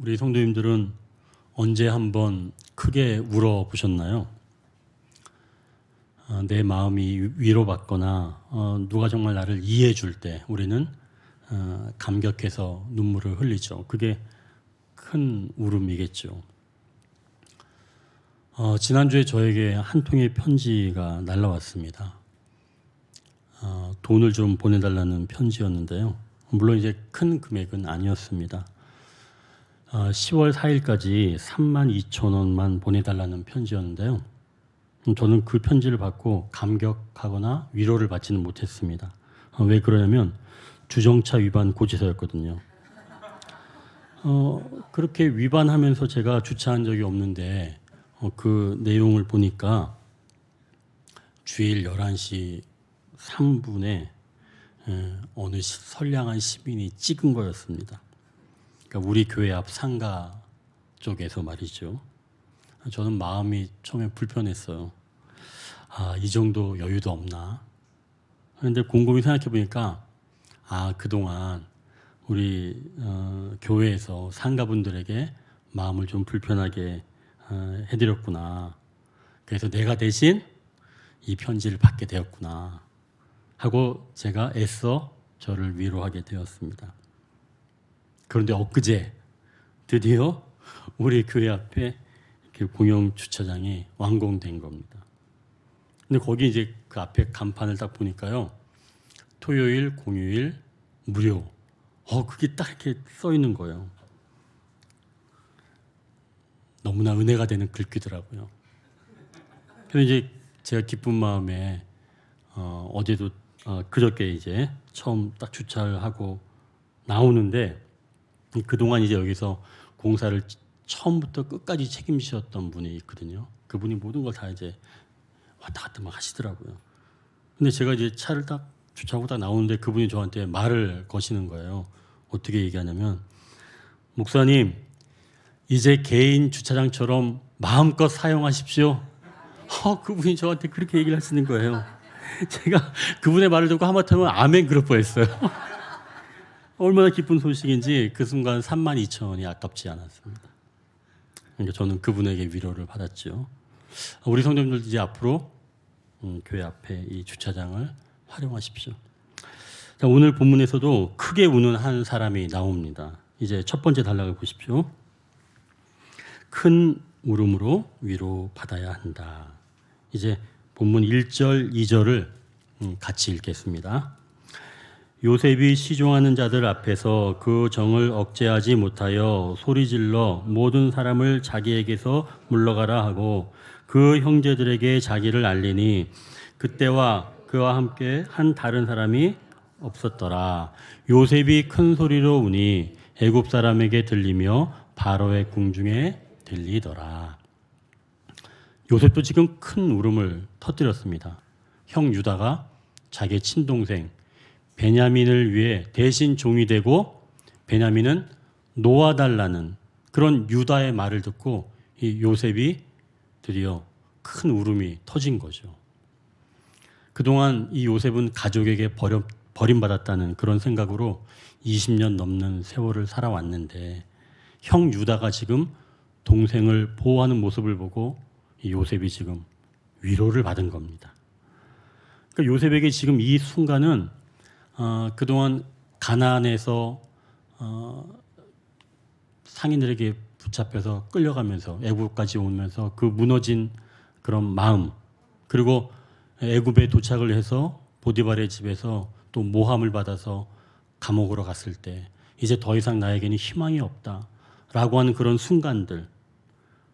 우리 성도님들은 언제 한번 크게 울어보셨나요? 내 마음이 위로받거나 누가 정말 나를 이해해 줄 때 우리는 감격해서 눈물을 흘리죠. 그게 큰 울음이겠죠. 지난주에 저에게 한 통의 편지가 날라왔습니다. 돈을 좀 보내달라는 편지였는데요. 물론 이제 큰 금액은 아니었습니다. 10월 4일까지 32,000원만 보내달라는 편지였는데요. 저는 그 편지를 받고 감격하거나 위로를 받지는 못했습니다. 왜 그러냐면 주정차 위반 고지서였거든요. 그렇게 위반하면서 제가 주차한 적이 없는데 그 내용을 보니까 주일 11시 3분에 어느 선량한 시민이 찍은 거였습니다. 그러니까 우리 교회 앞 상가 쪽에서 말이죠. 저는 마음이 처음에 불편했어요. 이 정도 여유도 없나? 그런데 곰곰이 생각해 보니까 그동안 우리 교회에서 상가분들에게 마음을 좀 불편하게 해드렸구나. 그래서 내가 대신 이 편지를 받게 되었구나 하고 제가 애써 저를 위로하게 되었습니다. 그런데 엊그제 드디어 우리 교회 앞에 이렇게 공영 주차장이 완공된 겁니다. 근데 거기 이제 그 앞에 간판을 딱 보니까요, 토요일, 공휴일 무료. 그게 딱 이렇게 써 있는 거예요. 너무나 은혜가 되는 글귀더라고요. 그래서 이제 제가 기쁜 마음에 어제도 그저께 이제 처음 딱 주차를 하고 나오는데 그동안 이제 여기서 공사를 처음부터 끝까지 책임지셨던 분이 있거든요. 그분이 모든 걸 다 이제 왔다 갔다 막 하시더라고요. 근데 제가 이제 차를 딱 주차하고 딱 나오는데 그분이 저한테 말을 거시는 거예요. 어떻게 얘기하냐면, 목사님, 이제 개인 주차장처럼 마음껏 사용하십시오. 그분이 저한테 그렇게 얘기를 하시는 거예요. 제가 그분의 말을 듣고 하마터면 아멘 그럴 뻔했어요. 얼마나 기쁜 소식인지 그 순간 32,000원이 아깝지 않았습니다. 그러니까 저는 그분에게 위로를 받았죠. 우리 성도님들도 이제 앞으로 교회 앞에 이 주차장을 활용하십시오. 자, 오늘 본문에서도 크게 우는 한 사람이 나옵니다. 이제 첫 번째 단락을 보십시오. 큰 울음으로 위로받아야 한다. 이제 본문 1절, 2절을 같이 읽겠습니다. 요셉이 시종하는 자들 앞에서 그 정을 억제하지 못하여 소리질러 모든 사람을 자기에게서 물러가라 하고 그 형제들에게 자기를 알리니 그때와 그와 함께 한 다른 사람이 없었더라. 요셉이 큰 소리로 우니 애굽 사람에게 들리며 바로의 궁중에 들리더라. 요셉도 지금 큰 울음을 터뜨렸습니다. 형 유다가 자기의 친동생 베냐민을 위해 대신 종이 되고 베냐민은 놓아달라는 그런 유다의 말을 듣고 이 요셉이 드디어 큰 울음이 터진 거죠. 그동안 이 요셉은 가족에게 버림받았다는 그런 생각으로 20년 넘는 세월을 살아왔는데 형 유다가 지금 동생을 보호하는 모습을 보고 이 요셉이 지금 위로를 받은 겁니다. 그러니까 요셉에게 지금 이 순간은 그동안 가나안에서 상인들에게 붙잡혀서 끌려가면서 애굽까지 오면서 그 무너진 그런 마음, 그리고 애굽에 도착을 해서 보디발의 집에서 또 모함을 받아서 감옥으로 갔을 때 이제 더 이상 나에게는 희망이 없다라고 하는 그런 순간들,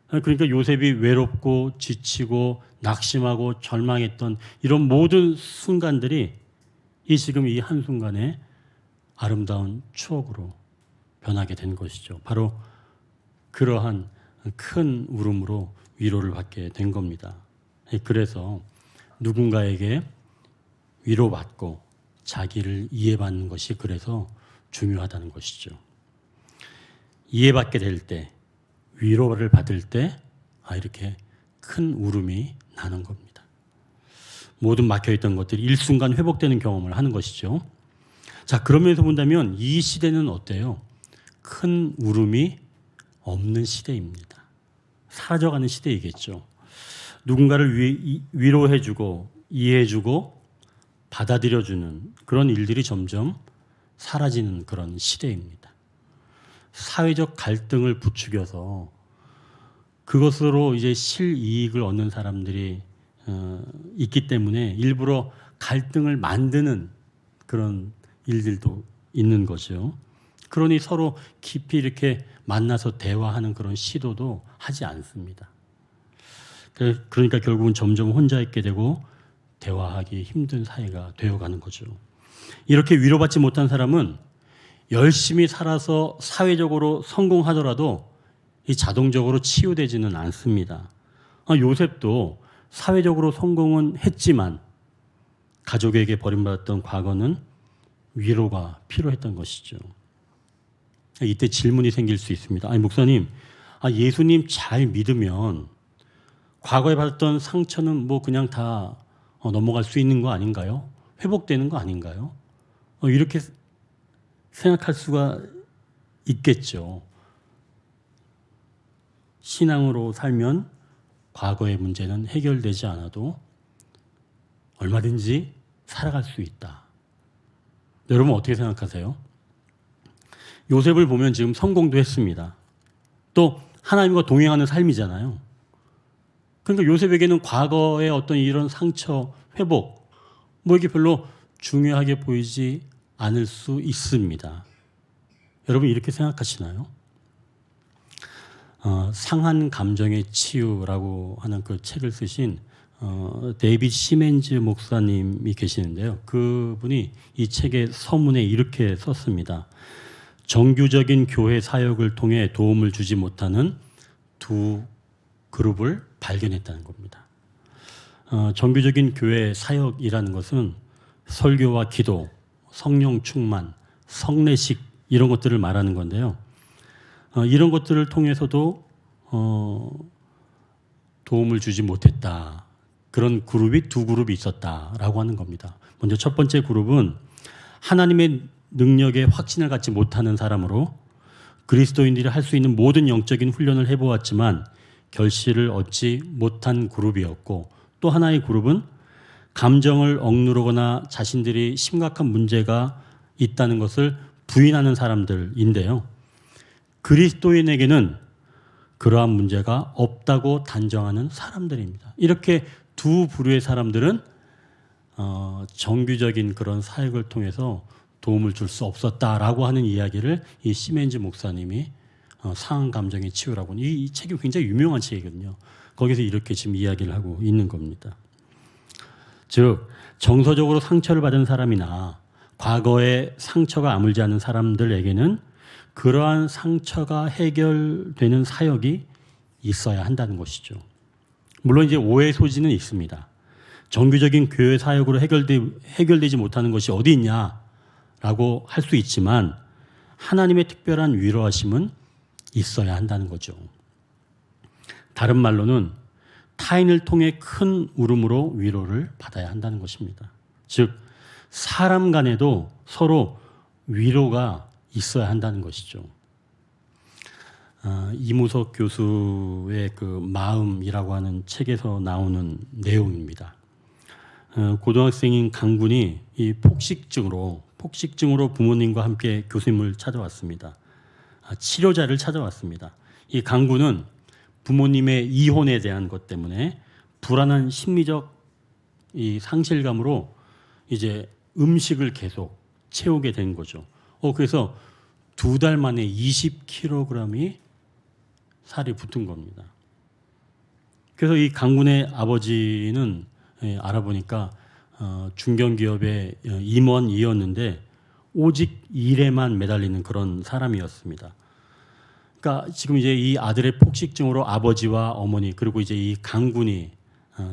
그러니까 요셉이 외롭고 지치고 낙심하고 절망했던 이런 모든 순간들이 지금 이 한순간에 아름다운 추억으로 변하게 된 것이죠. 바로 그러한 큰 울음으로 위로를 받게 된 겁니다. 그래서 누군가에게 위로받고 자기를 이해받는 것이 그래서 중요하다는 것이죠. 이해받게 될 때, 위로를 받을 때 이렇게 큰 울음이 나는 겁니다. 모든 막혀있던 것들이 일순간 회복되는 경험을 하는 것이죠. 자, 그러면서 본다면 이 시대는 어때요? 큰 울음이 없는 시대입니다. 사라져가는 시대이겠죠. 누군가를 위로해주고 이해해주고 받아들여주는 그런 일들이 점점 사라지는 그런 시대입니다. 사회적 갈등을 부추겨서 그것으로 이제 실이익을 얻는 사람들이 있기 때문에 일부러 갈등을 만드는 그런 일들도 있는 거죠. 그러니 서로 깊이 이렇게 만나서 대화하는 그런 시도도 하지 않습니다. 그러니까 결국은 점점 혼자 있게 되고 대화하기 힘든 사회가 되어가는 거죠. 이렇게 위로받지 못한 사람은 열심히 살아서 사회적으로 성공하더라도 이 자동적으로 치유되지는 않습니다. 요셉도 사회적으로 성공은 했지만 가족에게 버림받았던 과거는 위로가 필요했던 것이죠. 이때 질문이 생길 수 있습니다. 아니 목사님, 예수님 잘 믿으면 과거에 받았던 상처는 뭐 그냥 다 넘어갈 수 있는 거 아닌가요? 회복되는 거 아닌가요? 이렇게 생각할 수가 있겠죠. 신앙으로 살면 과거의 문제는 해결되지 않아도 얼마든지 살아갈 수 있다. 여러분 어떻게 생각하세요? 요셉을 보면 지금 성공도 했습니다. 또 하나님과 동행하는 삶이잖아요. 그러니까 요셉에게는 과거의 어떤 이런 상처, 회복 뭐 이게 별로 중요하게 보이지 않을 수 있습니다. 여러분 이렇게 생각하시나요? 상한 감정의 치유라고 하는 그 책을 쓰신 데이빗 시멘즈 목사님이 계시는데요. 그분이 이 책의 서문에 이렇게 썼습니다. 정규적인 교회 사역을 통해 도움을 주지 못하는 두 그룹을 발견했다는 겁니다. 정규적인 교회 사역이라는 것은 설교와 기도, 성령 충만, 성례식 이런 것들을 말하는 건데요. 이런 것들을 통해서도 도움을 주지 못했다. 그런 그룹이 두 그룹이 있었다라고 하는 겁니다. 먼저 첫 번째 그룹은 하나님의 능력에 확신을 갖지 못하는 사람으로 그리스도인들이 할 수 있는 모든 영적인 훈련을 해보았지만 결실을 얻지 못한 그룹이었고, 또 하나의 그룹은 감정을 억누르거나 자신들이 심각한 문제가 있다는 것을 부인하는 사람들인데요. 그리스도인에게는 그러한 문제가 없다고 단정하는 사람들입니다. 이렇게 두 부류의 사람들은 정규적인 그런 사역을 통해서 도움을 줄 수 없었다라고 하는 이야기를 이 시멘즈 목사님이 상한 감정의 치유라고 이 책이 굉장히 유명한 책이거든요. 거기서 이렇게 지금 이야기를 하고 있는 겁니다. 즉 정서적으로 상처를 받은 사람이나 과거에 상처가 아물지 않은 사람들에게는 그러한 상처가 해결되는 사역이 있어야 한다는 것이죠. 물론 이제 오해 소지는 있습니다. 정규적인 교회 사역으로 해결되지 못하는 것이 어디 있냐라고 할 수 있지만 하나님의 특별한 위로하심은 있어야 한다는 거죠. 다른 말로는 타인을 통해 큰 울음으로 위로를 받아야 한다는 것입니다. 즉 사람 간에도 서로 위로가 있어야 한다는 것이죠. 이무석 교수의 그 마음이라고 하는 책에서 나오는 내용입니다. 고등학생인 강군이 이 폭식증으로 부모님과 함께 교수님을 찾아왔습니다. 치료자를 찾아왔습니다. 이 강군은 부모님의 이혼에 대한 것 때문에 불안한 심리적 이 상실감으로 이제 음식을 계속 채우게 된 거죠. 그래서 2달 만에 20kg이 살이 붙은 겁니다. 그래서 이 강군의 아버지는 알아보니까 중견기업의 임원이었는데 오직 일에만 매달리는 그런 사람이었습니다. 그러니까 지금 이제 이 아들의 폭식증으로 아버지와 어머니 그리고 이제 이 강군이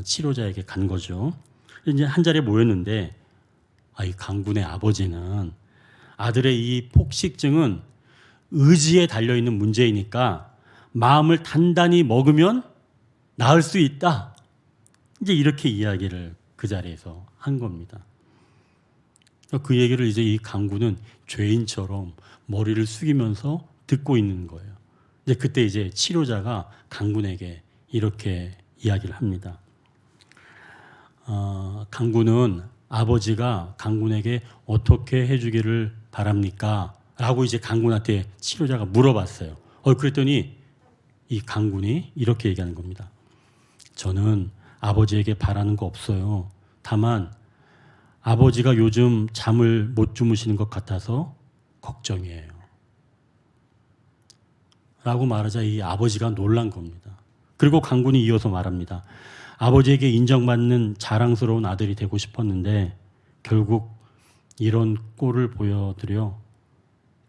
치료자에게 간 거죠. 이제 한 자리에 모였는데 이 강군의 아버지는 아들의 이 폭식증은 의지에 달려있는 문제이니까 마음을 단단히 먹으면 나을 수 있다. 이제 이렇게 이야기를 그 자리에서 한 겁니다. 그 얘기를 이제 이 강군은 죄인처럼 머리를 숙이면서 듣고 있는 거예요. 근데 그때 이제 치료자가 강군에게 이렇게 이야기를 합니다. 강군은 아버지가 강군에게 어떻게 해주기를 바랍니까? 라고 이제 강군한테 치료자가 물어봤어요. 그랬더니 이 강군이 이렇게 얘기하는 겁니다. 저는 아버지에게 바라는 거 없어요. 다만 아버지가 요즘 잠을 못 주무시는 것 같아서 걱정이에요. 라고 말하자 이 아버지가 놀란 겁니다. 그리고 강군이 이어서 말합니다. 아버지에게 인정받는 자랑스러운 아들이 되고 싶었는데 결국 이런 꼴을 보여드려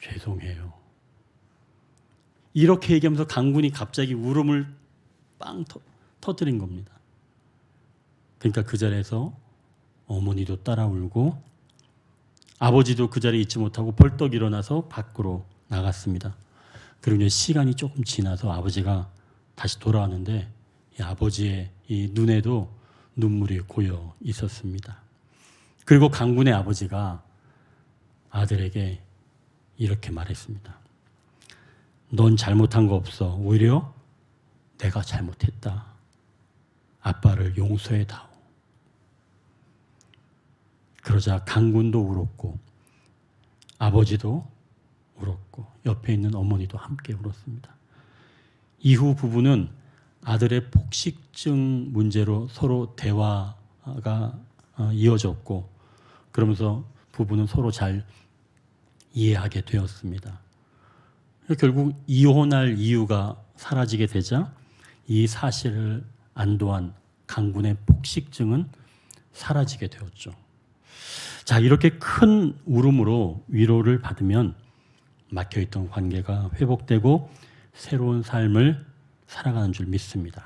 죄송해요. 이렇게 얘기하면서 강군이 갑자기 울음을 빵 터뜨린 겁니다. 그러니까 그 자리에서 어머니도 따라 울고 아버지도 그 자리에 있지 못하고 벌떡 일어나서 밖으로 나갔습니다. 그리고 이제 시간이 조금 지나서 아버지가 다시 돌아왔는데 이 아버지의 이 눈에도 눈물이 고여 있었습니다. 그리고 강군의 아버지가 아들에게 이렇게 말했습니다. 넌 잘못한 거 없어. 오히려 내가 잘못했다. 아빠를 용서해다오. 그러자 강군도 울었고 아버지도 울었고 옆에 있는 어머니도 함께 울었습니다. 이후 부부는 아들의 폭식증 문제로 서로 대화가 이어졌고 그러면서 부부는 서로 잘 이해하게 되었습니다. 결국 이혼할 이유가 사라지게 되자 이 사실을 안도한 강군의 폭식증은 사라지게 되었죠. 자, 이렇게 큰 울음으로 위로를 받으면 막혀있던 관계가 회복되고 새로운 삶을 살아가는 줄 믿습니다.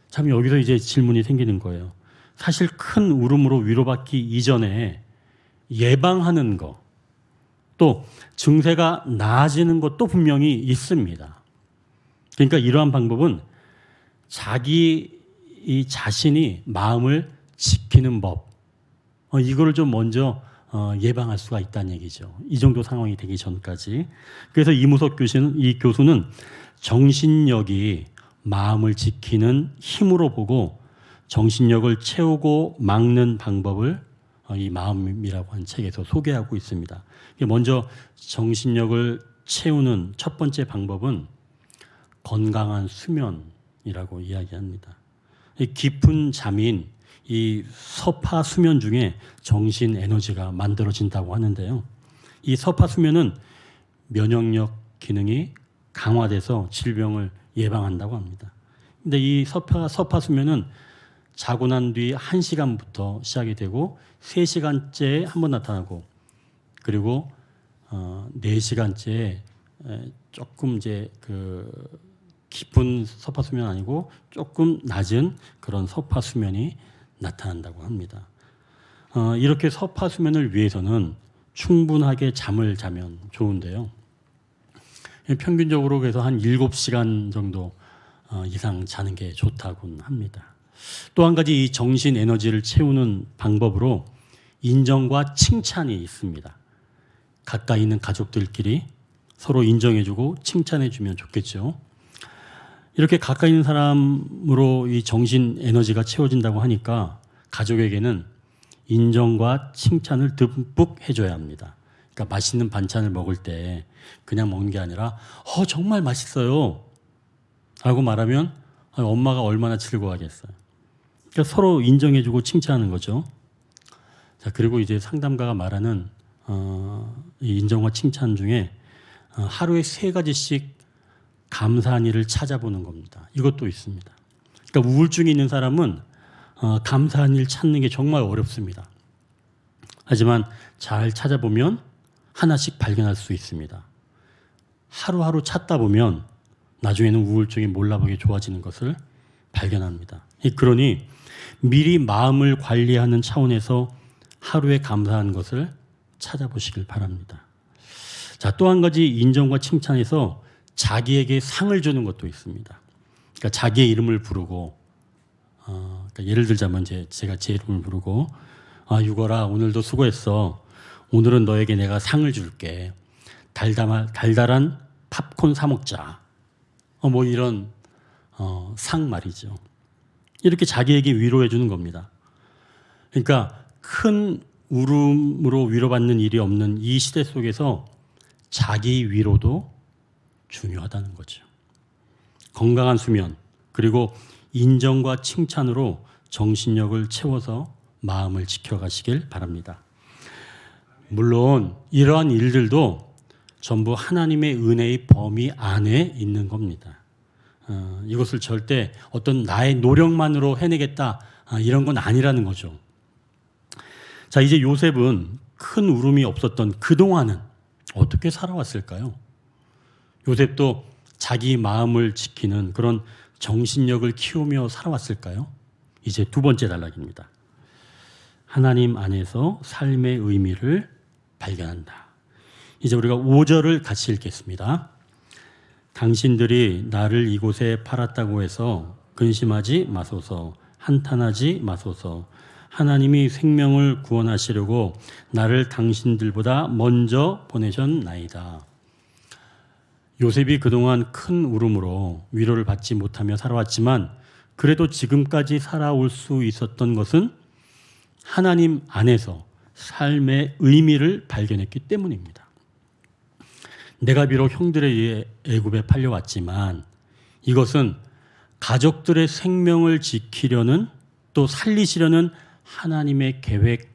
참 여기서 이제 질문이 생기는 거예요. 사실 큰 울음으로 위로받기 이전에 예방하는 것, 또 증세가 나아지는 것도 분명히 있습니다. 그러니까 이러한 방법은 자기 이 자신이 마음을 지키는 법, 이거를 좀 먼저 예방할 수가 있다는 얘기죠. 이 정도 상황이 되기 전까지. 그래서 이무석 교수는 정신력이 마음을 지키는 힘으로 보고 정신력을 채우고 막는 방법을 이 마음이라고 한 책에서 소개하고 있습니다. 먼저 정신력을 채우는 첫 번째 방법은 건강한 수면이라고 이야기합니다. 깊은 잠인 이 서파 수면 중에 정신 에너지가 만들어진다고 하는데요. 이 서파 수면은 면역력 기능이 강화돼서 질병을 예방한다고 합니다. 근데 이 서파 수면은 자고 난 뒤 1시간부터 시작이 되고 3시간째에 한 번 나타나고 그리고 4시간째에 조금 이제 그 깊은 서파 수면 아니고 조금 낮은 그런 서파 수면이 나타난다고 합니다. 이렇게 서파 수면을 위해서는 충분하게 잠을 자면 좋은데요. 평균적으로 그래서 한 7시간 정도 이상 자는 게 좋다고 합니다. 또 한 가지 이 정신 에너지를 채우는 방법으로 인정과 칭찬이 있습니다. 가까이 있는 가족들끼리 서로 인정해주고 칭찬해주면 좋겠죠. 이렇게 가까이 있는 사람으로 이 정신 에너지가 채워진다고 하니까 가족에게는 인정과 칭찬을 듬뿍 해줘야 합니다. 그러니까 맛있는 반찬을 먹을 때 그냥 먹는 게 아니라 정말 맛있어요 라고 말하면 엄마가 얼마나 즐거워하겠어요. 그러니까 서로 인정해주고 칭찬하는 거죠. 자, 그리고 이제 상담가가 말하는 이 인정과 칭찬 중에 하루에 3가지씩 감사한 일을 찾아보는 겁니다. 이것도 있습니다. 그러니까 우울증이 있는 사람은 감사한 일 찾는 게 정말 어렵습니다. 하지만 잘 찾아보면 하나씩 발견할 수 있습니다. 하루하루 찾다 보면 나중에는 우울증이 몰라보게 좋아지는 것을 발견합니다. 그러니 미리 마음을 관리하는 차원에서 하루에 감사한 것을 찾아보시길 바랍니다. 자, 또 한 가지 인정과 칭찬에서 자기에게 상을 주는 것도 있습니다. 그러니까 자기의 이름을 부르고, 그러니까 예를 들자면 제가 제 이름을 부르고, 유거라 오늘도 수고했어. 오늘은 너에게 내가 상을 줄게. 달달한 팝콘 사 먹자. 뭐 이런 상 말이죠. 이렇게 자기에게 위로해 주는 겁니다. 그러니까 큰 울음으로 위로받는 일이 없는 이 시대 속에서 자기 위로도 중요하다는 거죠. 건강한 수면, 그리고 인정과 칭찬으로 정신력을 채워서 마음을 지켜가시길 바랍니다. 물론 이러한 일들도 전부 하나님의 은혜의 범위 안에 있는 겁니다. 이것을 절대 어떤 나의 노력만으로 해내겠다 이런 건 아니라는 거죠. 자, 이제 요셉은 큰 울음이 없었던 그동안은 어떻게 살아왔을까요? 요셉도 자기 마음을 지키는 그런 정신력을 키우며 살아왔을까요? 이제 두 번째 단락입니다. 하나님 안에서 삶의 의미를 발견한다. 이제 우리가 5절을 같이 읽겠습니다. 당신들이 나를 이곳에 팔았다고 해서 근심하지 마소서, 한탄하지 마소서. 하나님이 생명을 구원하시려고 나를 당신들보다 먼저 보내셨나이다. 요셉이 그동안 큰 울음으로 위로를 받지 못하며 살아왔지만 그래도 지금까지 살아올 수 있었던 것은 하나님 안에서 삶의 의미를 발견했기 때문입니다. 내가 비록 형들에 의해 애굽에 팔려왔지만 이것은 가족들의 생명을 지키려는 또 살리시려는 하나님의 계획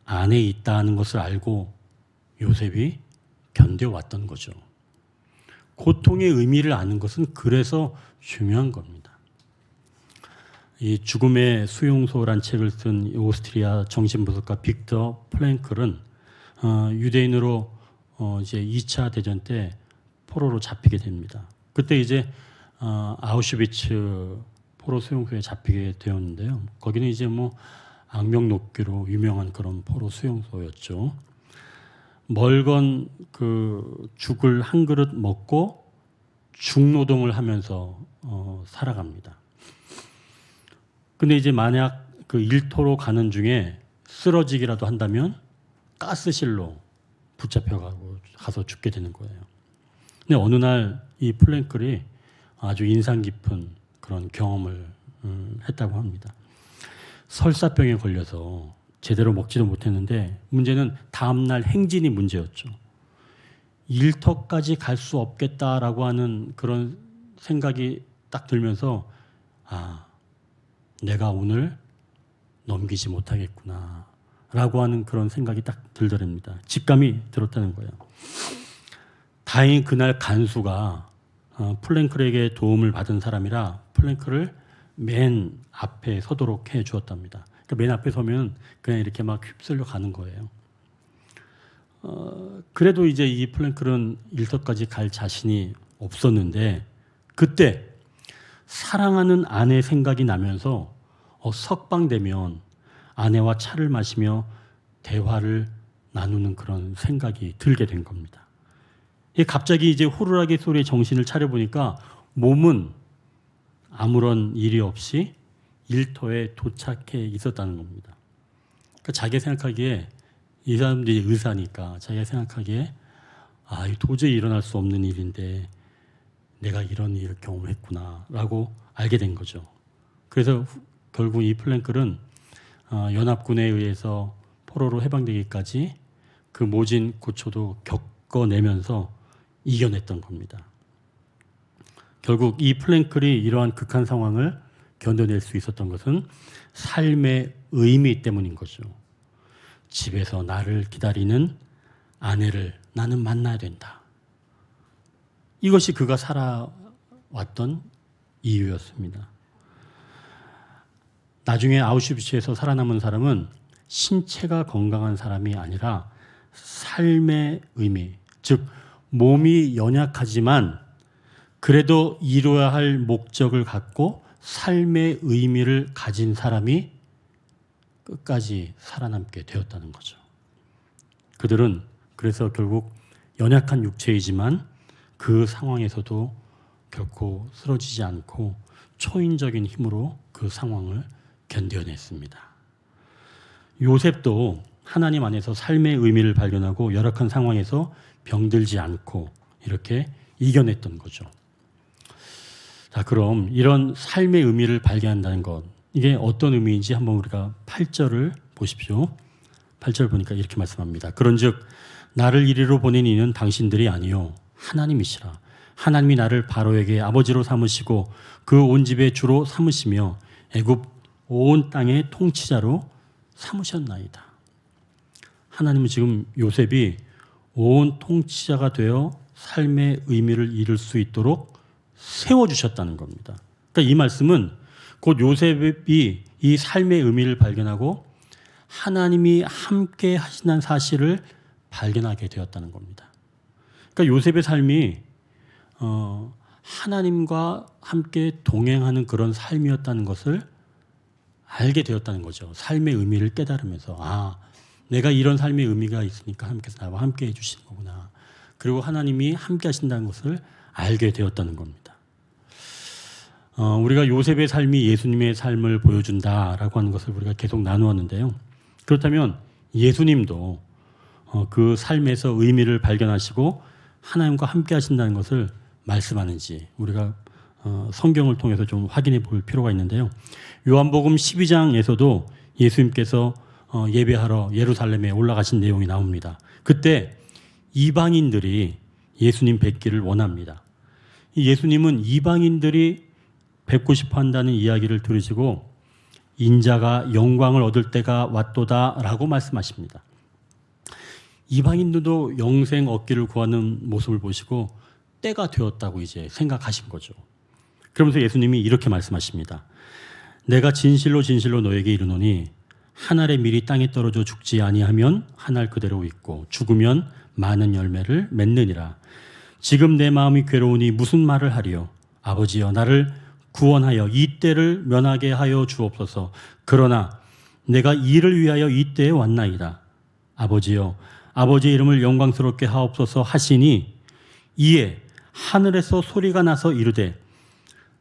안에 있다는 것을 알고 요셉이 견뎌왔던 거죠. 고통의 의미를 아는 것은 그래서 중요한 겁니다. 이 죽음의 수용소란 책을 쓴 오스트리아 정신분석가 빅터 프랭클은 유대인으로 이제 2차 대전 때 포로로 잡히게 됩니다. 그때 이제 아우슈비츠 포로 수용소에 잡히게 되었는데요. 거기는 이제 뭐 악명높기로 유명한 그런 포로 수용소였죠. 멀건 그 죽을 한 그릇 먹고 중노동을 하면서 살아갑니다. 근데 이제 만약 그 일터로 가는 중에 쓰러지기라도 한다면 가스실로 붙잡혀가고 가서 죽게 되는 거예요. 근데 어느 날 이 플랭클이 아주 인상 깊은 그런 경험을 했다고 합니다. 설사병에 걸려서 제대로 먹지도 못했는데 문제는 다음날 행진이 문제였죠. 일터까지 갈 수 없겠다라고 하는 그런 생각이 딱 들면서 내가 오늘 넘기지 못하겠구나 라고 하는 그런 생각이 딱 들더랍니다. 직감이 들었다는 거예요. 다행히 그날 간수가 플랭클에게 도움을 받은 사람이라 플랭클을 맨 앞에 서도록 해 주었답니다. 그러니까 맨 앞에 서면 그냥 이렇게 막 휩쓸려 가는 거예요. 그래도 이제 이 플랭클은 일터까지 갈 자신이 없었는데 그때 사랑하는 아내 생각이 나면서 석방되면 아내와 차를 마시며 대화를 나누는 그런 생각이 들게 된 겁니다. 갑자기 이제 호루라기 소리에 정신을 차려보니까 몸은 아무런 일이 없이 일터에 도착해 있었다는 겁니다. 그러니까 자기가 생각하기에 이 사람들이 의사니까 자기가 생각하기에 도저히 일어날 수 없는 일인데 내가 이런 일을 경험했구나 라고 알게 된 거죠. 그래서 결국 이 플랭클은 연합군에 의해서 포로로 해방되기까지 그 모진 고초도 겪어내면서 이겨냈던 겁니다. 결국 이 플랭클이 이러한 극한 상황을 견뎌낼 수 있었던 것은 삶의 의미 때문인 거죠. 집에서 나를 기다리는 아내를 나는 만나야 된다. 이것이 그가 살아왔던 이유였습니다. 나중에 아우슈비츠에서 살아남은 사람은 신체가 건강한 사람이 아니라 삶의 의미, 즉 몸이 연약하지만 그래도 이루어야 할 목적을 갖고 삶의 의미를 가진 사람이 끝까지 살아남게 되었다는 거죠. 그들은 그래서 결국 연약한 육체이지만 그 상황에서도 결코 쓰러지지 않고 초인적인 힘으로 그 상황을 견뎌냈습니다. 요셉도 하나님 안에서 삶의 의미를 발견하고 열악한 상황에서 병들지 않고 이렇게 이겨냈던 거죠. 자, 그럼 이런 삶의 의미를 발견한다는 것, 이게 어떤 의미인지 한번 우리가 8절을 보십시오. 8절 보니까 이렇게 말씀합니다. 그런즉 나를 이리로 보낸 이는 당신들이 아니요 하나님이시라. 하나님이 나를 바로에게 아버지로 삼으시고 그 온 집의 주로 삼으시며 애굽 온 땅의 통치자로 삼으셨나이다. 하나님은 지금 요셉이 온 통치자가 되어 삶의 의미를 이룰 수 있도록 세워주셨다는 겁니다. 그러니까 이 말씀은 곧 요셉이 이 삶의 의미를 발견하고 하나님이 함께 하신다는 사실을 발견하게 되었다는 겁니다. 그러니까 요셉의 삶이 하나님과 함께 동행하는 그런 삶이었다는 것을 알게 되었다는 거죠. 삶의 의미를 깨달으면서 내가 이런 삶의 의미가 있으니까 하나님께서 나와 함께 해주시는 거구나. 그리고 하나님이 함께 하신다는 것을 알게 되었다는 겁니다. 우리가 요셉의 삶이 예수님의 삶을 보여준다라고 하는 것을 우리가 계속 나누었는데요. 그렇다면 예수님도 그 삶에서 의미를 발견하시고 하나님과 함께 하신다는 것을 말씀하는지 우리가 성경을 통해서 좀 확인해 볼 필요가 있는데요. 요한복음 12장에서도 예수님께서 예배하러 예루살렘에 올라가신 내용이 나옵니다. 그때 이방인들이 예수님 뵙기를 원합니다. 예수님은 이방인들이 뵙고 싶어 한다는 이야기를 들으시고 인자가 영광을 얻을 때가 왔도다라고 말씀하십니다. 이방인들도 영생 얻기를 구하는 모습을 보시고 때가 되었다고 이제 생각하신 거죠. 그러면서 예수님이 이렇게 말씀하십니다. 내가 진실로 진실로 너에게 이르노니 한 알의 밀이 땅에 떨어져 죽지 아니하면 한 알 그대로 있고 죽으면 많은 열매를 맺느니라. 지금 내 마음이 괴로우니 무슨 말을 하리요. 아버지여 나를 구원하여 이 때를 면하게 하여 주옵소서. 그러나 내가 이를 위하여 이 때에 왔나이다. 아버지여 아버지의 이름을 영광스럽게 하옵소서 하시니 이에 하늘에서 소리가 나서 이르되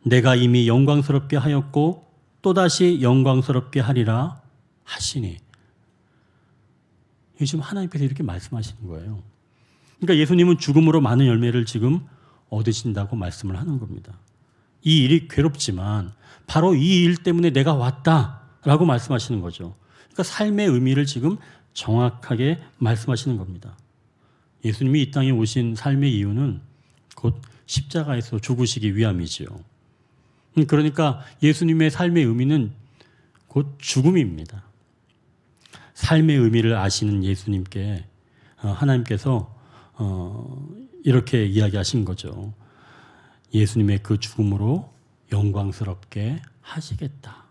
내가 이미 영광스럽게 하였고 또다시 영광스럽게 하리라 하시니. 지금 하나님께서 이렇게 말씀하시는 거예요. 그러니까 예수님은 죽음으로 많은 열매를 지금 얻으신다고 말씀을 하는 겁니다. 이 일이 괴롭지만 바로 이 일 때문에 내가 왔다라고 말씀하시는 거죠. 그러니까 삶의 의미를 지금 정확하게 말씀하시는 겁니다. 예수님이 이 땅에 오신 삶의 이유는 곧 십자가에서 죽으시기 위함이지요. 그러니까 예수님의 삶의 의미는 곧 죽음입니다. 삶의 의미를 아시는 예수님께 하나님께서 이렇게 이야기하신 거죠. 예수님의 그 죽음으로 영광스럽게 하시겠다.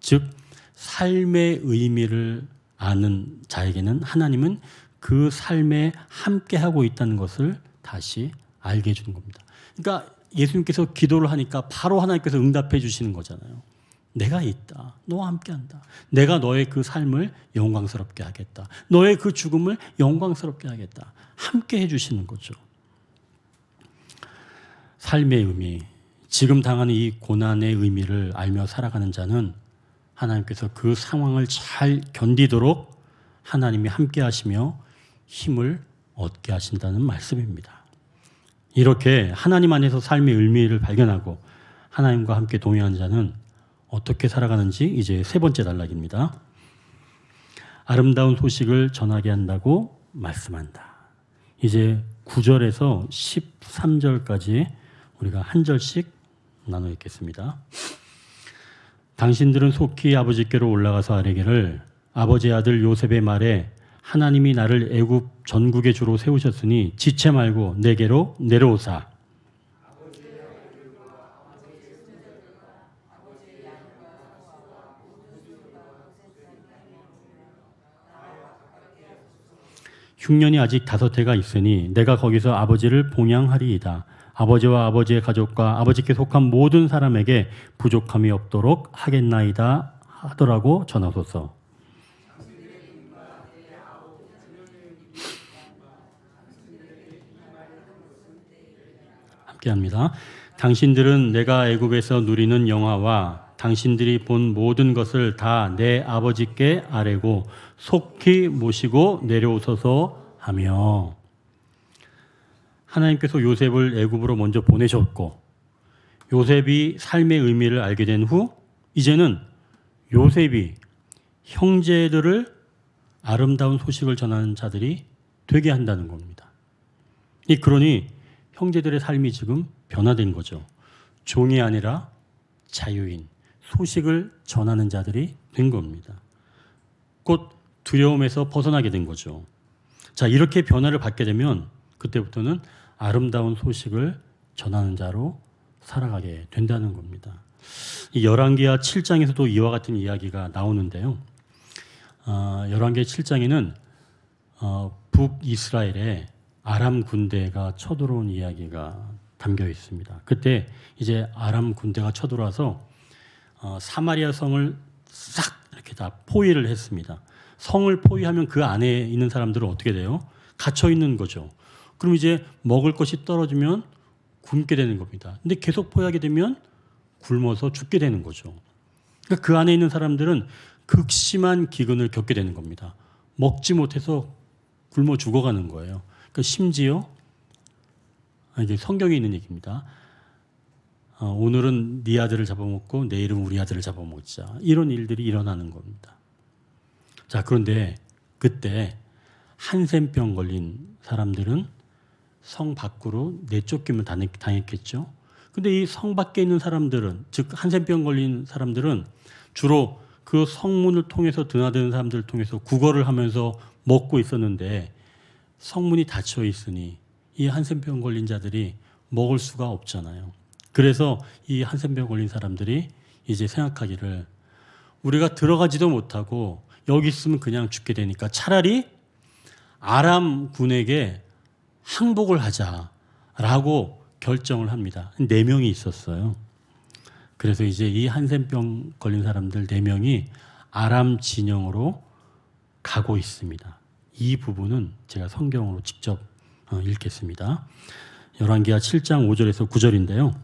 즉 삶의 의미를 아는 자에게는 하나님은 그 삶에 함께하고 있다는 것을 다시 알게 해주는 겁니다. 그러니까 예수님께서 기도를 하니까 바로 하나님께서 응답해 주시는 거잖아요. 내가 있다. 너와 함께한다. 내가 너의 그 삶을 영광스럽게 하겠다. 너의 그 죽음을 영광스럽게 하겠다. 함께 해주시는 거죠. 삶의 의미, 지금 당하는 이 고난의 의미를 알며 살아가는 자는 하나님께서 그 상황을 잘 견디도록 하나님이 함께 하시며 힘을 얻게 하신다는 말씀입니다. 이렇게 하나님 안에서 삶의 의미를 발견하고 하나님과 함께 동행하는 자는 어떻게 살아가는지 이제 세 번째 단락입니다. 아름다운 소식을 전하게 한다고 말씀한다. 이제 9절에서 13절까지 우리가 한 절씩 나눠 읽겠습니다. 당신들은 속히 아버지께로 올라가서 아뢰기를 아버지의 아들 요셉의 말에 하나님이 나를 애굽 전국의 주로 세우셨으니 지체 말고 내게로 내려오사. 흉년이 아직 5해가 있으니 내가 거기서 아버지를 봉양하리이다. 아버지와 아버지의 가족과 아버지께 속한 모든 사람에게 부족함이 없도록 하겠나이다 하더라고 전하소서. 함께합니다. 당신들은 내가 애굽에서 누리는 영화와 당신들이 본 모든 것을 다 내 아버지께 아뢰고 속히 모시고 내려오소서 하며. 하나님께서 요셉을 애굽으로 먼저 보내셨고 요셉이 삶의 의미를 알게 된 후 이제는 요셉이 형제들을 아름다운 소식을 전하는 자들이 되게 한다는 겁니다. 그러니 형제들의 삶이 지금 변화된 거죠. 종이 아니라 자유인, 소식을 전하는 자들이 된 겁니다. 곧 두려움에서 벗어나게 된 거죠. 자, 이렇게 변화를 받게 되면 그때부터는 아름다운 소식을 전하는 자로 살아가게 된다는 겁니다. 이 열왕기하 7장에서도 이와 같은 이야기가 나오는데요. 열왕기 7장에는 북이스라엘에 아람 군대가 쳐들어온 이야기가 담겨 있습니다. 그때 이제 아람 군대가 쳐들어와서 사마리아 성을 싹 이렇게 다 포위를 했습니다. 성을 포위하면 그 안에 있는 사람들은 어떻게 돼요? 갇혀 있는 거죠. 그럼 이제 먹을 것이 떨어지면 굶게 되는 겁니다. 근데 계속 포위하게 되면 굶어서 죽게 되는 거죠. 그러니까 그 안에 있는 사람들은 극심한 기근을 겪게 되는 겁니다. 먹지 못해서 굶어 죽어가는 거예요. 그러니까 심지어 이제 성경에 있는 얘기입니다. 오늘은 네 아들을 잡아먹고 내일은 우리 아들을 잡아먹자. 이런 일들이 일어나는 겁니다. 자, 그런데 그때 한센병 걸린 사람들은 성 밖으로 내쫓김을 당했겠죠. 근데 이 성 밖에 있는 사람들은, 즉 한센병 걸린 사람들은 주로 그 성문을 통해서 드나드는 사람들을 통해서 구걸을 하면서 먹고 있었는데 성문이 닫혀 있으니 이 한센병 걸린 자들이 먹을 수가 없잖아요. 그래서 이 한센병 걸린 사람들이 이제 생각하기를 우리가 들어가지도 못하고 여기 있으면 그냥 죽게 되니까 차라리 아람 군에게 항복을 하자라고 결정을 합니다. 4명이 있었어요. 그래서 이제 이 한센병 걸린 사람들 4명이 아람 진영으로 가고 있습니다. 이 부분은 제가 성경으로 직접 읽겠습니다. 열왕기하 7장 5절에서 9절인데요.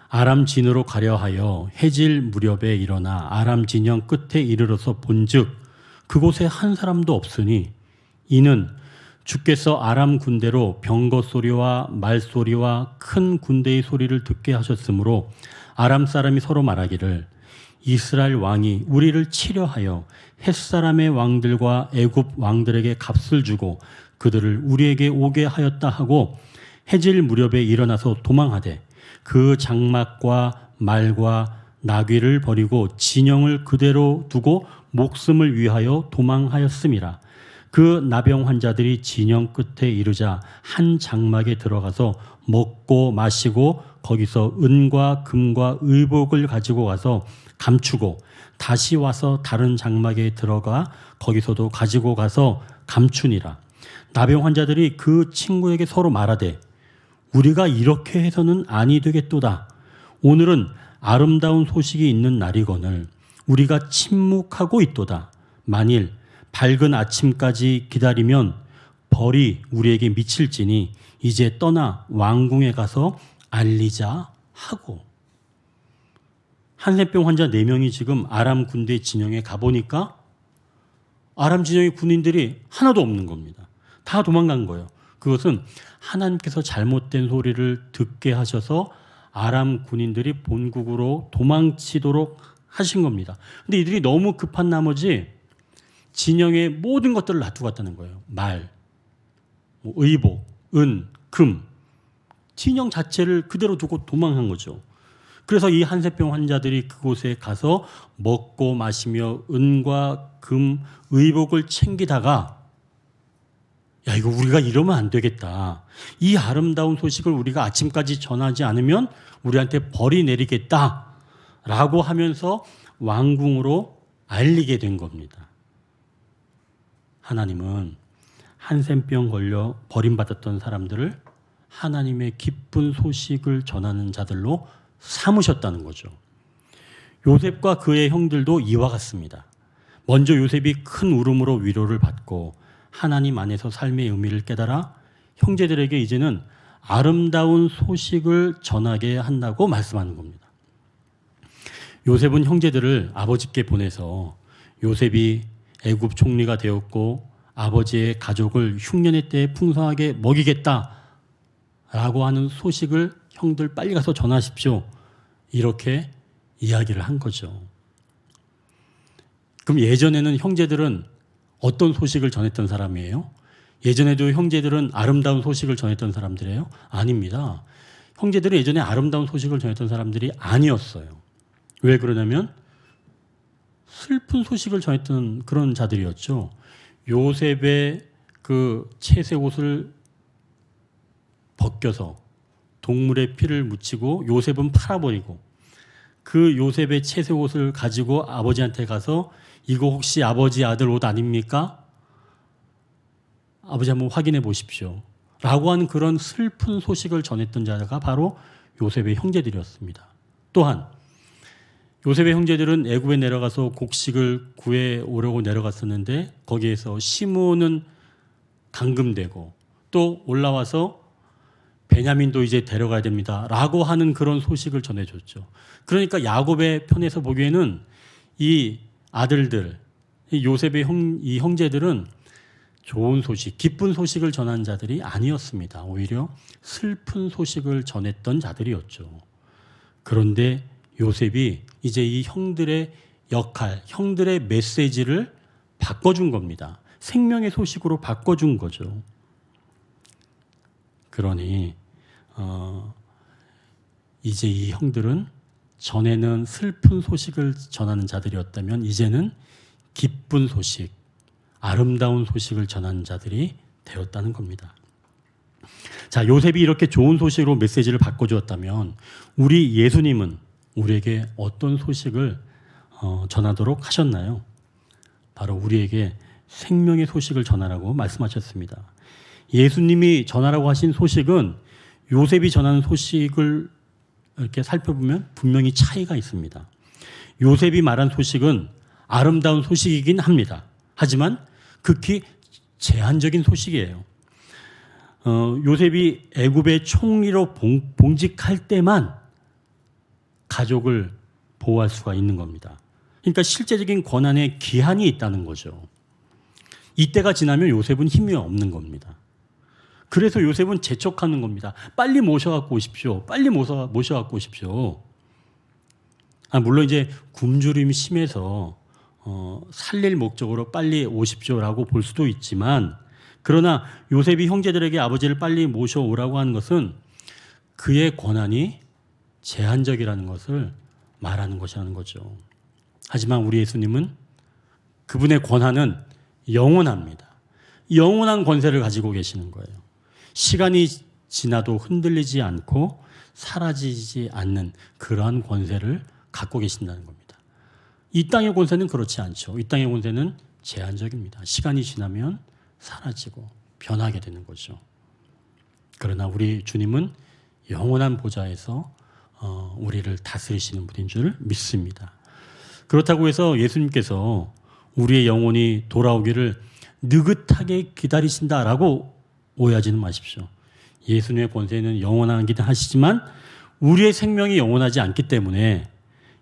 아람 진으로 가려 하여 해질 무렵에 일어나 아람 진영 끝에 이르러서 본즉 그곳에 한 사람도 없으니 이는 주께서 아람 군대로 병거 소리와 말소리와 큰 군대의 소리를 듣게 하셨으므로 아람 사람이 서로 말하기를 이스라엘 왕이 우리를 치려 하여 햇사람의 왕들과 애굽 왕들에게 값을 주고 그들을 우리에게 오게 하였다 하고 해질 무렵에 일어나서 도망하되 그 장막과 말과 나귀를 버리고 진영을 그대로 두고 목숨을 위하여 도망하였음이라. 그 나병 환자들이 진영 끝에 이르자 한 장막에 들어가서 먹고 마시고 거기서 은과 금과 의복을 가지고 가서 감추고 다시 와서 다른 장막에 들어가 거기서도 가지고 가서 감추니라. 나병 환자들이 그 친구에게 서로 말하되 우리가 이렇게 해서는 아니 되겠도다. 오늘은 아름다운 소식이 있는 날이거늘 우리가 침묵하고 있도다. 만일 밝은 아침까지 기다리면 벌이 우리에게 미칠지니 이제 떠나 왕궁에 가서 알리자 하고. 한센병 환자 4명이 지금 아람 군대 진영에 가보니까 아람 진영의 군인들이 하나도 없는 겁니다. 다 도망간 거예요. 그것은 하나님께서 잘못된 소리를 듣게 하셔서 아람 군인들이 본국으로 도망치도록 하신 겁니다. 근데 이들이 너무 급한 나머지 진영의 모든 것들을 놔두고 갔다는 거예요. 말, 의복, 은, 금, 진영 자체를 그대로 두고 도망한 거죠. 그래서 이 한센병 환자들이 그곳에 가서 먹고 마시며 은과 금, 의복을 챙기다가 야, 이거 우리가 이러면 안 되겠다. 이 아름다운 소식을 우리가 아침까지 전하지 않으면 우리한테 벌이 내리겠다. 라고 하면서 왕궁으로 알리게 된 겁니다. 하나님은 한센병 걸려 버림받았던 사람들을 하나님의 기쁜 소식을 전하는 자들로 삼으셨다는 거죠. 요셉과 그의 형들도 이와 같습니다. 먼저 요셉이 큰 울음으로 위로를 받고 하나님 안에서 삶의 의미를 깨달아 형제들에게 이제는 아름다운 소식을 전하게 한다고 말씀하는 겁니다. 요셉은 형제들을 아버지께 보내서 요셉이 애굽 총리가 되었고 아버지의 가족을 흉년의 때에 풍성하게 먹이겠다라고 하는 소식을 형들 빨리 가서 전하십시오. 이렇게 이야기를 한 거죠. 그럼 예전에는 형제들은 어떤 소식을 전했던 사람이에요? 예전에도 형제들은 아름다운 소식을 전했던 사람들이에요? 아닙니다. 형제들은 예전에 아름다운 소식을 전했던 사람들이 아니었어요. 왜 그러냐면 슬픈 소식을 전했던 그런 자들이었죠. 요셉의 그 채색 옷을 벗겨서 동물의 피를 묻히고 요셉은 팔아버리고 그 요셉의 채색 옷을 가지고 아버지한테 가서 이거 혹시 아버지 아들 옷 아닙니까? 아버지 한번 확인해 보십시오. 라고 하는 그런 슬픈 소식을 전했던 자가 바로 요셉의 형제들이었습니다. 또한 요셉의 형제들은 애굽에 내려가서 곡식을 구해 오려고 내려갔었는데 거기에서 시므온은 감금되고 또 올라와서 베냐민도 이제 데려가야 됩니다. 라고 하는 그런 소식을 전해줬죠. 그러니까 야곱의 편에서 보기에는 이 아들들, 이 요셉의 이 형제들은 좋은 소식, 기쁜 소식을 전한 자들이 아니었습니다. 오히려 슬픈 소식을 전했던 자들이었죠. 그런데 요셉이 이제 이 형들의 역할, 형들의 메시지를 바꿔준 겁니다. 생명의 소식으로 바꿔준 거죠. 그러니 이제 이 형들은 전에는 슬픈 소식을 전하는 자들이었다면 이제는 기쁜 소식, 아름다운 소식을 전하는 자들이 되었다는 겁니다. 자, 요셉이 이렇게 좋은 소식으로 메시지를 바꿔주었다면 우리 예수님은 우리에게 어떤 소식을 전하도록 하셨나요? 바로 우리에게 생명의 소식을 전하라고 말씀하셨습니다. 예수님이 전하라고 하신 소식은 요셉이 전하는 소식을 이렇게 살펴보면 분명히 차이가 있습니다. 요셉이 말한 소식은 아름다운 소식이긴 합니다. 하지만 극히 제한적인 소식이에요. 요셉이 애굽의 총리로 봉직할 때만 가족을 보호할 수가 있는 겁니다. 그러니까 실제적인 권한에 기한이 있다는 거죠. 이때가 지나면 요셉은 힘이 없는 겁니다. 그래서 요셉은 재촉하는 겁니다. 빨리 모셔갖고 오십시오. 빨리 모셔갖고 오십시오. 물론 이제 굶주림이 심해서 살릴 목적으로 빨리 오십시오라고 볼 수도 있지만 그러나 요셉이 형제들에게 아버지를 빨리 모셔오라고 하는 것은 그의 권한이 제한적이라는 것을 말하는 것이라는 거죠. 하지만 우리 예수님은 그분의 권한은 영원합니다. 영원한 권세를 가지고 계시는 거예요. 시간이 지나도 흔들리지 않고 사라지지 않는 그러한 권세를 갖고 계신다는 겁니다. 이 땅의 권세는 그렇지 않죠. 이 땅의 권세는 제한적입니다. 시간이 지나면 사라지고 변하게 되는 거죠. 그러나 우리 주님은 영원한 보좌에서 우리를 다스리시는 분인 줄 믿습니다. 그렇다고 해서 예수님께서 우리의 영혼이 돌아오기를 느긋하게 기다리신다라고 오해하지는 마십시오. 예수님의 권세는 영원하긴 하시지만 우리의 생명이 영원하지 않기 때문에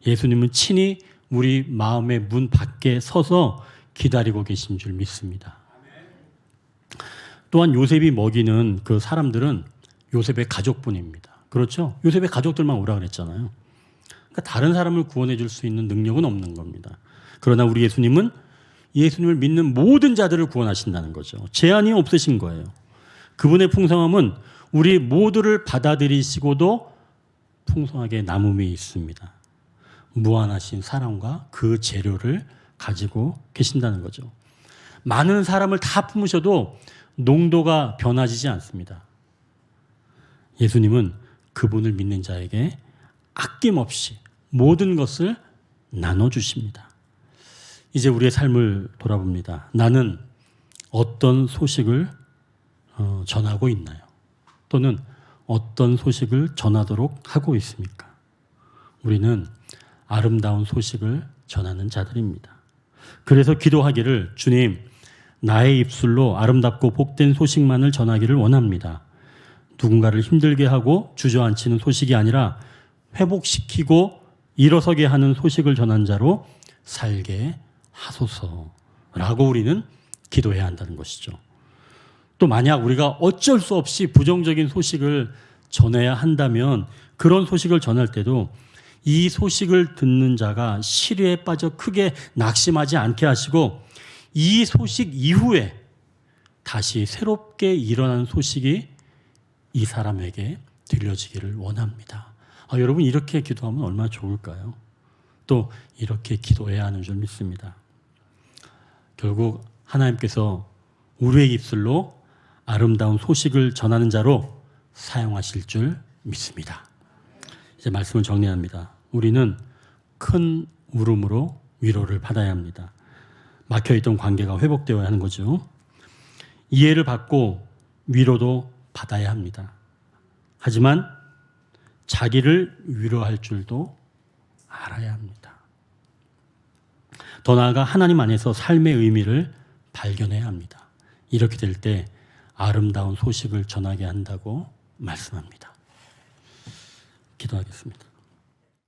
예수님은 친히 우리 마음의 문 밖에 서서 기다리고 계신 줄 믿습니다. 또한 요셉이 먹이는 그 사람들은 요셉의 가족뿐입니다. 그렇죠? 요셉의 가족들만 오라 그랬잖아요. 그러니까 다른 사람을 구원해 줄 수 있는 능력은 없는 겁니다. 그러나 우리 예수님은 예수님을 믿는 모든 자들을 구원하신다는 거죠. 제한이 없으신 거예요. 그분의 풍성함은 우리 모두를 받아들이시고도 풍성하게 남음이 있습니다. 무한하신 사랑과 그 재료를 가지고 계신다는 거죠. 많은 사람을 다 품으셔도 농도가 변화지지 않습니다. 예수님은 그분을 믿는 자에게 아낌없이 모든 것을 나눠주십니다. 이제 우리의 삶을 돌아봅니다. 나는 어떤 소식을 전하고 있나요? 또는 어떤 소식을 전하도록 하고 있습니까? 우리는 아름다운 소식을 전하는 자들입니다. 그래서 기도하기를 주님, 나의 입술로 아름답고 복된 소식만을 전하기를 원합니다. 누군가를 힘들게 하고 주저앉히는 소식이 아니라 회복시키고 일어서게 하는 소식을 전한 자로 살게 하소서라고 우리는 기도해야 한다는 것이죠. 또 만약 우리가 어쩔 수 없이 부정적인 소식을 전해야 한다면 그런 소식을 전할 때도 이 소식을 듣는 자가 시리에 빠져 크게 낙심하지 않게 하시고 이 소식 이후에 다시 새롭게 일어나는 소식이 이 사람에게 들려지기를 원합니다. 여러분 이렇게 기도하면 얼마나 좋을까요? 또 이렇게 기도해야 하는 줄 믿습니다. 결국 하나님께서 우리의 입술로 아름다운 소식을 전하는 자로 사용하실 줄 믿습니다. 이제 말씀을 정리합니다. 우리는 큰 울음으로 위로를 받아야 합니다. 막혀있던 관계가 회복되어야 하는 거죠. 이해를 받고 위로도 받아야 합니다. 하지만 자기를 위로할 줄도 알아야 합니다. 더 나아가 하나님 안에서 삶의 의미를 발견해야 합니다. 이렇게 될 때 아름다운 소식을 전하게 한다고 말씀합니다. 기도하겠습니다.